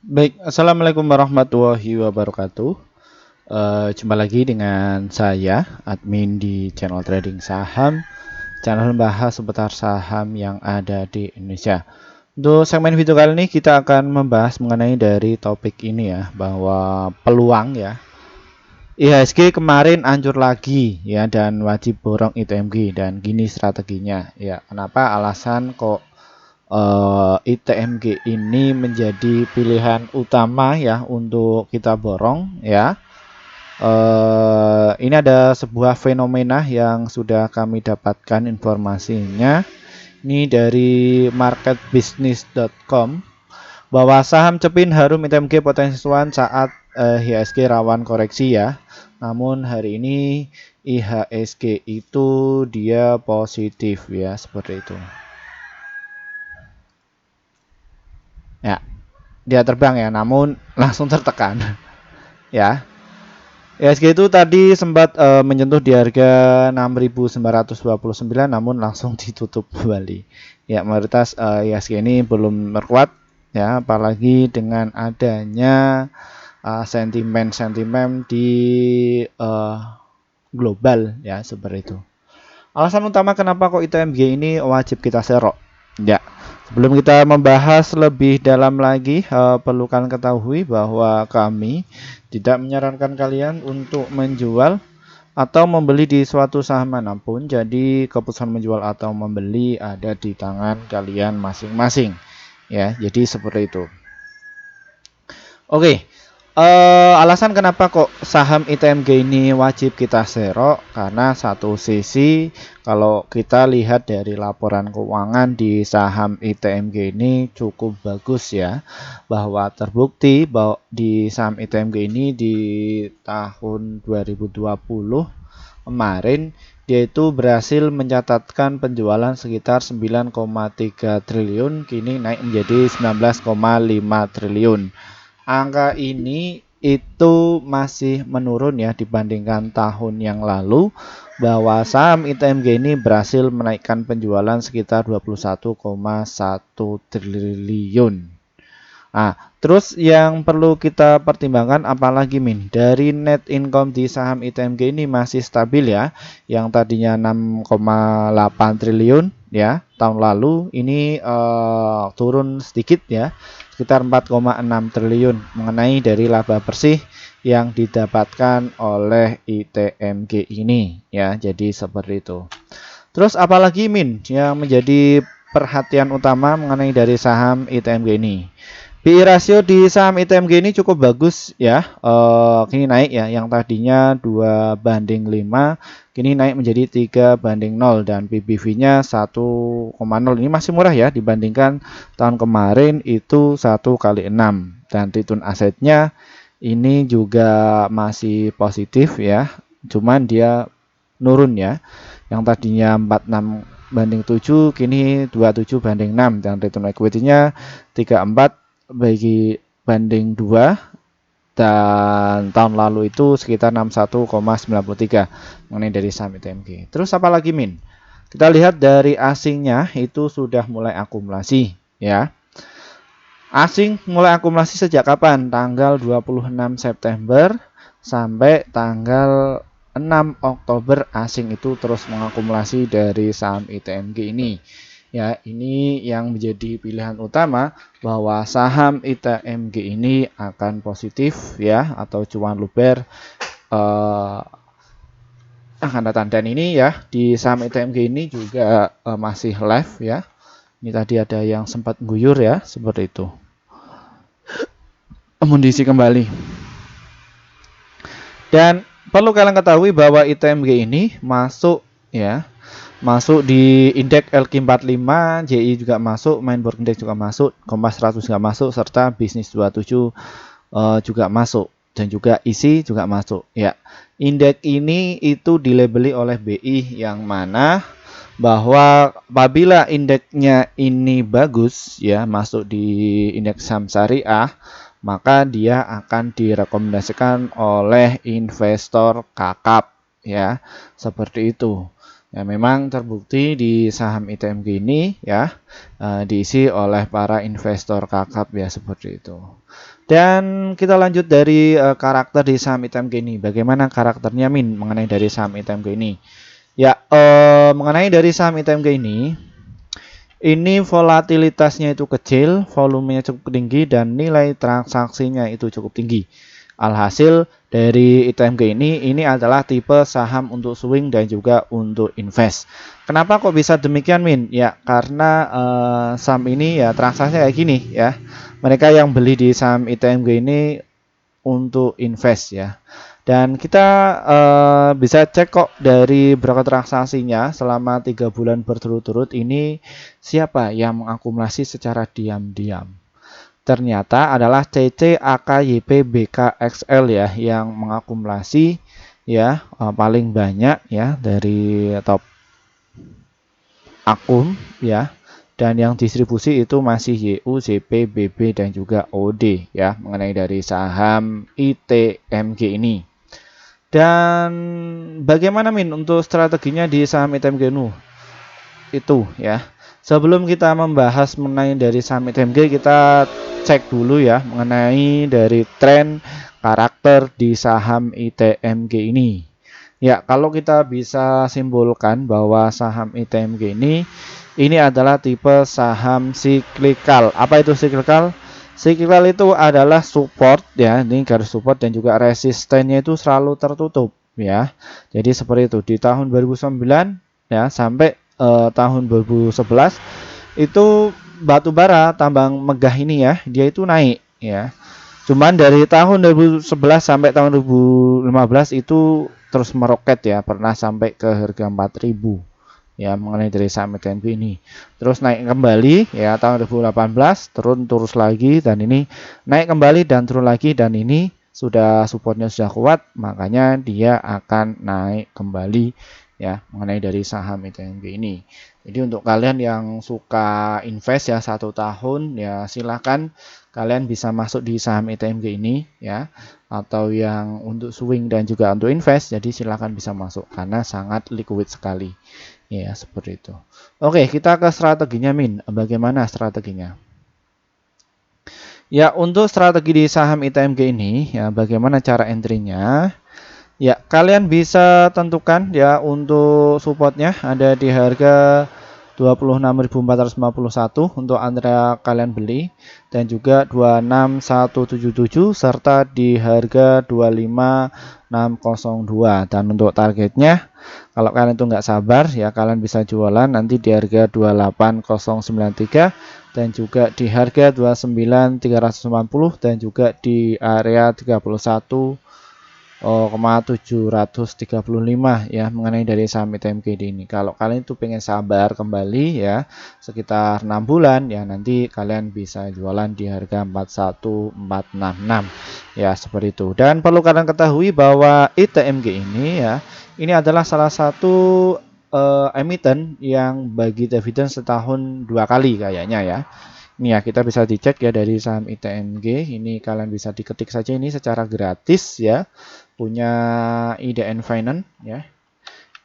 Baik, assalamualaikum warahmatullahi wabarakatuh. Jumpa lagi dengan saya, admin di channel trading saham, channel membahas seputar saham yang ada di Indonesia. Untuk segmen video kali ini kita akan membahas mengenai dari topik ini ya, bahwa peluang ya. IHSG kemarin hancur lagi ya dan wajib borong ITMG dan gini strateginya ya. Kenapa alasan kok ITMG ini menjadi pilihan utama ya untuk kita borong ya. Ini ada sebuah fenomena yang sudah kami dapatkan informasinya. Ini dari marketbusiness.com bahwa saham Cepin Harum ITMG potensi cuan saat IHSG rawan koreksi ya. Namun hari ini IHSG itu dia positif ya, seperti itu. Ya, dia terbang ya, namun langsung tertekan. Ya. IHSG itu tadi sempat menyentuh di harga 6.929 namun langsung ditutup kembali. Ya, mayoritas IHSG ini belum berkuat ya, apalagi dengan adanya sentimen-sentimen di global ya, seperti itu. Alasan utama kenapa kok ITMG ini wajib kita serok. Ya, sebelum kita membahas lebih dalam lagi, perlu kalian ketahui bahwa kami tidak menyarankan kalian untuk menjual atau membeli di suatu saham manapun. Jadi keputusan menjual atau membeli ada di tangan kalian masing-masing. Ya, jadi seperti itu. Oke. Alasan kenapa kok saham ITMG ini wajib kita serok, karena satu sisi kalau kita lihat dari laporan keuangan di saham ITMG ini cukup bagus ya, bahwa terbukti bahwa di saham ITMG ini di tahun 2020 kemarin dia itu berhasil mencatatkan penjualan sekitar 9,3 triliun, kini naik menjadi 19,5 triliun. Angka ini itu masih menurun ya dibandingkan tahun yang lalu, bahwa saham ITMG ini berhasil menaikkan penjualan sekitar 21,1 triliun. Nah, terus yang perlu kita pertimbangkan apalagi Min, dari net income di saham ITMG ini masih stabil ya, yang tadinya 6,8 triliun ya tahun lalu, ini turun sedikit ya, sekitar 4,6 triliun mengenai dari laba bersih yang didapatkan oleh ITMG ini ya, jadi seperti itu. Terus apalagi Min yang menjadi perhatian utama mengenai dari saham ITMG ini? PI rasio di saham ITMG ini cukup bagus ya. Kini naik ya, yang tadinya 2:5 kini naik menjadi 3:0 dan PBV-nya 1,0. Ini masih murah ya dibandingkan tahun kemarin itu 1/6. Dan return asetnya ini juga masih positif ya. Cuman dia nurun ya. Yang tadinya 46:7 kini 27:6 dan return equity-nya 34 bagi banding 2, dan tahun lalu itu sekitar 61,93 mengenai dari saham ITMG. Terus apa lagi Min? Kita lihat dari asingnya itu sudah mulai akumulasi ya. Asing mulai akumulasi sejak kapan? Tanggal 26 September sampai tanggal 6 Oktober asing itu terus mengakumulasi dari saham ITMG ini. Ya, ini yang menjadi pilihan utama bahwa saham ITMG ini akan positif ya, atau cuan luber akan datang. Dan ini ya di saham ITMG ini juga masih live ya. Ini tadi ada yang sempat guyur ya, seperti itu. Mengisi kembali. Dan perlu kalian ketahui bahwa ITMG ini masuk ya, masuk di indeks LQ45, JI juga masuk, Mainboard Index juga masuk, Kompas 100 juga masuk, serta Bisnis 27 juga masuk, dan juga ISI juga masuk ya. Indeks ini itu dilabeli oleh BI, yang mana bahwa apabila indeksnya ini bagus ya, masuk di indeks saham syariah, maka dia akan direkomendasikan oleh investor kakap ya, seperti itu. Ya, memang terbukti di saham ITMG ini ya diisi oleh para investor kakap ya seperti itu. Dan kita lanjut dari karakter di saham ITMG ini. Bagaimana karakternya Min mengenai dari saham ITMG ini? Ya, mengenai dari saham ITMG ini volatilitasnya itu kecil, volumenya cukup tinggi, dan nilai transaksinya itu cukup tinggi. Alhasil dari ITMG ini adalah tipe saham untuk swing dan juga untuk invest. Kenapa kok bisa demikian Min? Ya karena saham ini ya transaksinya kayak gini ya. Mereka yang beli di saham ITMG ini untuk invest ya. Dan kita bisa cek kok dari berapa transaksinya selama 3 bulan berturut-turut ini siapa yang mengakumulasi secara diam-diam. Ternyata adalah CC AKYP BKXL ya yang mengakumulasi ya paling banyak ya dari top akun ya. Dan yang distribusi itu masih YU, JP, BB dan juga OD ya mengenai dari saham ITMG ini. Dan bagaimana Min untuk strateginya di saham ITMG itu ya. Sebelum kita membahas mengenai dari saham ITMG, kita cek dulu ya mengenai dari tren karakter di saham ITMG ini. Ya, kalau kita bisa simpulkan bahwa saham ITMG ini adalah tipe saham siklikal. Apa itu siklikal? Siklikal itu adalah support ya, ini garis support dan juga resistennya itu selalu tertutup ya. Jadi seperti itu di tahun 2009 ya sampai tahun 2011 itu batu bara tambang megah ini ya, dia itu naik ya. Cuman dari tahun 2011 sampai tahun 2015 itu terus meroket ya, pernah sampai ke harga 4.000 ya mengenai dari saham ITMG ini. Terus naik kembali ya tahun 2018 turun terus lagi dan ini naik kembali dan turun lagi dan ini sudah supportnya sudah kuat makanya dia akan naik kembali ya mengenai dari saham ITMG ini. Jadi untuk kalian yang suka invest ya 1 tahun ya silahkan kalian bisa masuk di saham ITMG ini ya atau yang untuk swing dan juga untuk invest jadi silahkan bisa masuk karena sangat liquid sekali. Ya, seperti itu. Oke, kita ke strateginya Min. Bagaimana strateginya? Ya, untuk strategi di saham ITMG ini, ya bagaimana cara entry-nya? Ya, kalian bisa tentukan ya untuk supportnya ada di harga 26.451 untuk antara kalian beli dan juga 26177 serta di harga 25602 dan untuk targetnya kalau kalian itu nggak sabar ya kalian bisa jualan nanti di harga 28093 dan juga di harga 29390 dan juga di area 31,735 ya mengenai dari saham ITMG ini. Kalau kalian itu pengen sabar kembali ya sekitar 6 bulan ya nanti kalian bisa jualan di harga 41466 ya seperti itu. Dan perlu kalian ketahui bahwa ITMG ini ya ini adalah salah satu emiten yang bagi dividen setahun 2 kali kayaknya ya. Ini ya kita bisa dicek ya dari saham ITMG ini kalian bisa diketik saja ini secara gratis ya punya IDN Finance ya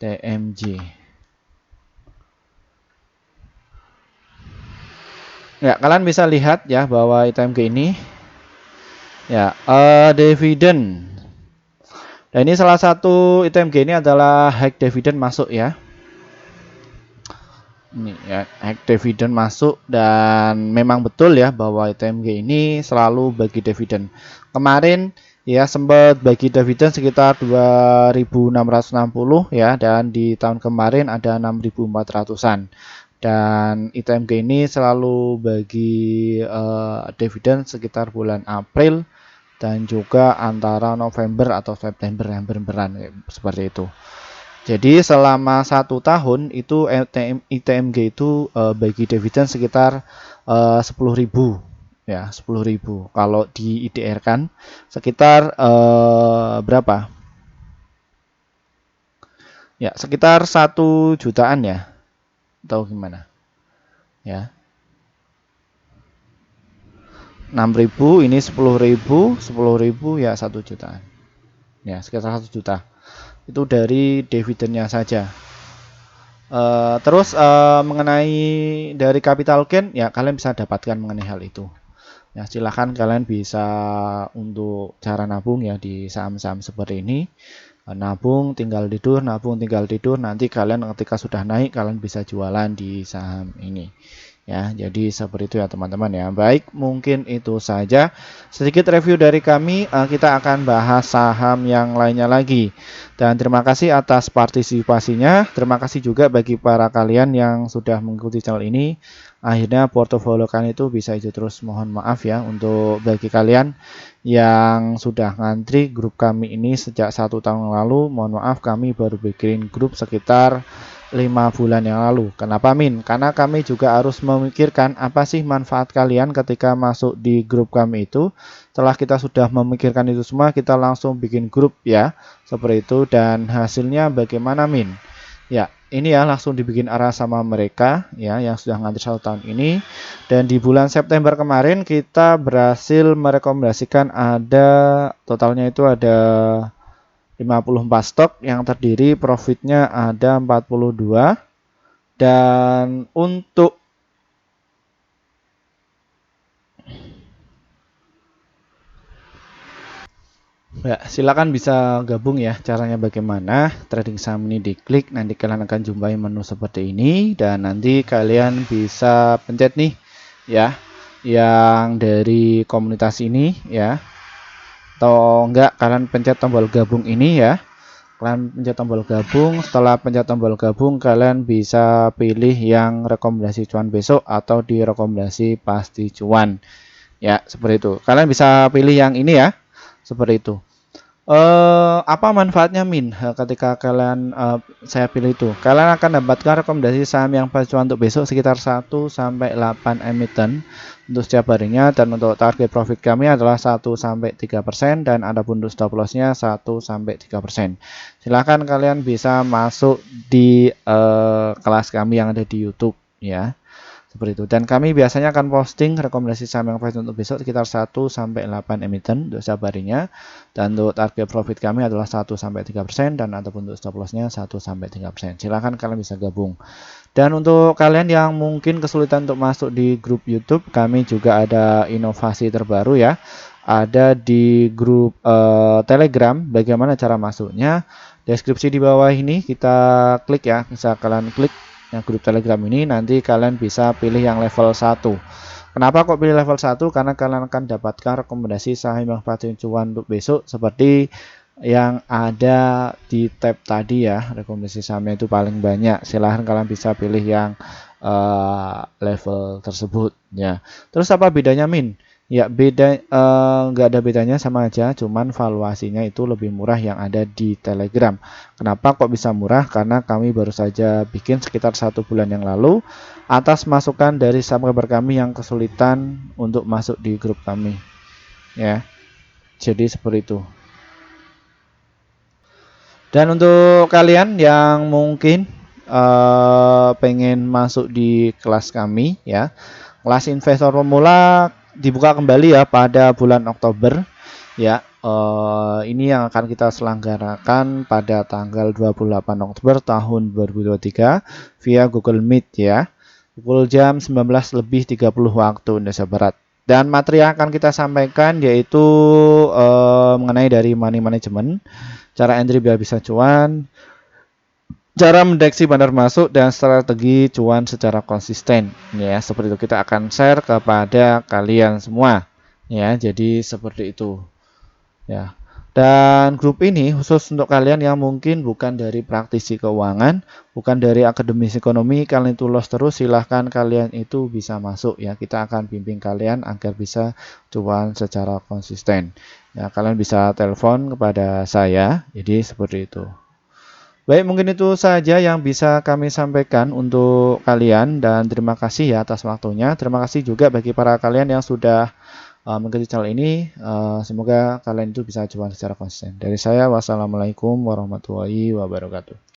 TMG ya kalian bisa lihat ya bahwa ITMG ini ya dividen dan ini salah satu ITMG ini adalah high dividend masuk ya ini ya high dividend masuk dan memang betul ya bahwa ITMG ini selalu bagi dividen kemarin ya sempat bagi dividen sekitar 2.660 ya dan di tahun kemarin ada 6.400-an dan ITMG ini selalu bagi dividen sekitar bulan April dan juga antara November atau September yang berberan seperti itu. Jadi selama 1 tahun itu ITMG itu bagi dividen sekitar 10.000 ya 10.000 kalau di IDR kan sekitar berapa ya sekitar 1 jutaan ya atau gimana ya 6.000 ini 10.000 ya 1 jutaan ya sekitar 1 juta itu dari dividennya saja Terus mengenai dari capital gain ya kalian bisa dapatkan mengenai hal itu. Ya, silahkan kalian bisa untuk cara nabung ya di saham-saham seperti ini. Nabung tinggal tidur, nanti kalian ketika sudah naik kalian bisa jualan di saham ini. Ya, jadi seperti itu ya teman-teman ya. Baik, mungkin itu saja sedikit review dari kami. Kita akan bahas saham yang lainnya lagi. Dan terima kasih atas partisipasinya. Terima kasih juga bagi para kalian yang sudah mengikuti channel ini. Akhirnya portofolio kalian itu bisa hijau terus. Mohon maaf ya untuk bagi kalian yang sudah ngantri grup kami ini sejak 1 tahun lalu. Mohon maaf kami baru bikin grup sekitar 5 bulan yang lalu. Kenapa Min? Karena kami juga harus memikirkan apa sih manfaat kalian ketika masuk di grup kami itu. Setelah kita sudah memikirkan itu semua, kita langsung bikin grup ya. Seperti itu dan hasilnya bagaimana Min? Ya, ini ya langsung dibikin arah sama mereka ya yang sudah ngantri 1 tahun ini. Dan di bulan September kemarin kita berhasil merekomendasikan ada totalnya itu ada 54 stok yang terdiri profitnya ada 42 dan untuk ya, silakan bisa gabung ya caranya bagaimana trading saham ini diklik nanti kalian akan jumpai menu seperti ini dan nanti kalian bisa pencet nih ya yang dari komunitas ini ya atau enggak kalian pencet tombol gabung ini ya. Kalian pencet tombol gabung, setelah pencet tombol gabung kalian bisa pilih yang rekomendasi cuan besok atau direkomendasi pasti cuan. Ya, seperti itu. Kalian bisa pilih yang ini ya. Seperti itu. Apa manfaatnya Min ketika kalian saya pilih itu? Kalian akan dapatkan rekomendasi saham yang pas cuan untuk besok sekitar 1 sampai 8 emiten untuk setiap harinya dan untuk target profit kami adalah 1 sampai 3% dan adapun untuk stop loss-nya 1 sampai 3%. Silahkan kalian bisa masuk di kelas kami yang ada di YouTube ya. Seperti itu. Dan kami biasanya akan posting rekomendasi saham yang pas untuk besok sekitar 1 sampai 8 emiten untuk setiap harinya. Dan untuk target profit kami adalah 1 sampai 3% dan ataupun untuk stop loss-nya 1 sampai 3%. Silahkan kalian bisa gabung. Dan untuk kalian yang mungkin kesulitan untuk masuk di grup YouTube, kami juga ada inovasi terbaru ya. Ada di grup Telegram. Bagaimana cara masuknya? Deskripsi di bawah ini kita klik ya. Bisa kalian klik yang grup Telegram ini nanti kalian bisa pilih yang level 1. Kenapa kok pilih level 1? Karena kalian akan dapatkan rekomendasi saham yang pasti cuan untuk besok seperti yang ada di tab tadi ya. Rekomendasi sahamnya itu paling banyak. Silahkan kalian bisa pilih yang level tersebut ya. Terus apa bedanya Min? Ya beda nggak ada bedanya sama aja, cuman valuasinya itu lebih murah yang ada di Telegram. Kenapa kok bisa murah? Karena kami baru saja bikin sekitar 1 bulan yang lalu atas masukan dari subscriber kami yang kesulitan untuk masuk di grup kami. Ya, jadi seperti itu. Dan untuk kalian yang mungkin pengen masuk di kelas kami ya, kelas investor pemula dibuka kembali ya pada bulan Oktober ya. Ini yang akan kita selenggarakan pada tanggal 28 Oktober tahun 2023 via Google Meet ya. Pukul jam 19.30 waktu Indonesia Barat. Dan materi yang akan kita sampaikan yaitu mengenai dari money management, cara entry biar bisa cuan, cara mendeteksi bandar masuk dan strategi cuan secara konsisten ya. Seperti itu kita akan share kepada kalian semua ya. Jadi seperti itu ya. Dan grup ini khusus untuk kalian yang mungkin bukan dari praktisi keuangan, bukan dari akademisi ekonomi, kalian itu los terus, silahkan kalian itu bisa masuk ya. Kita akan bimbing kalian agar bisa cuan secara konsisten ya. Kalian bisa telepon kepada saya, jadi seperti itu. Baik, mungkin itu saja yang bisa kami sampaikan untuk kalian dan terima kasih ya atas waktunya. Terima kasih juga bagi para kalian yang sudah mengikuti channel ini. Semoga kalian itu bisa cuan secara konsisten. Dari saya, wassalamualaikum warahmatullahi wabarakatuh.